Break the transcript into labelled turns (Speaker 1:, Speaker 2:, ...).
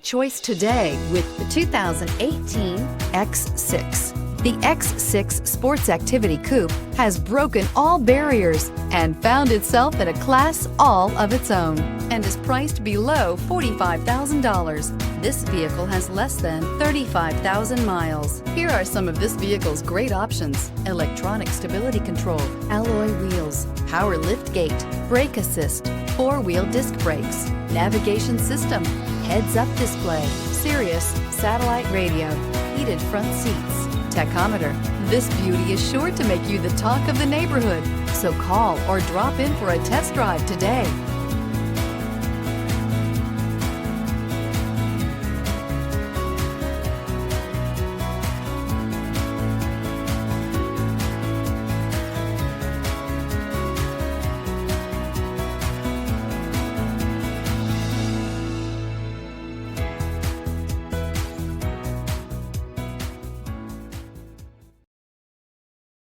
Speaker 1: Choice today with the 2018 X6. The X6 Sports Activity Coupe has broken all barriers and found itself in a class all of its own and is priced below $45,000. This vehicle has less than 35,000 miles. Here are some of this vehicle's great options: electronic stability control, alloy wheels, power lift gate, brake assist, four-wheel disc brakes, navigation system, heads-up display, Sirius satellite radio, heated front seats, tachometer. This beauty is sure to make you the talk of the neighborhood. So call or drop in for a test drive today.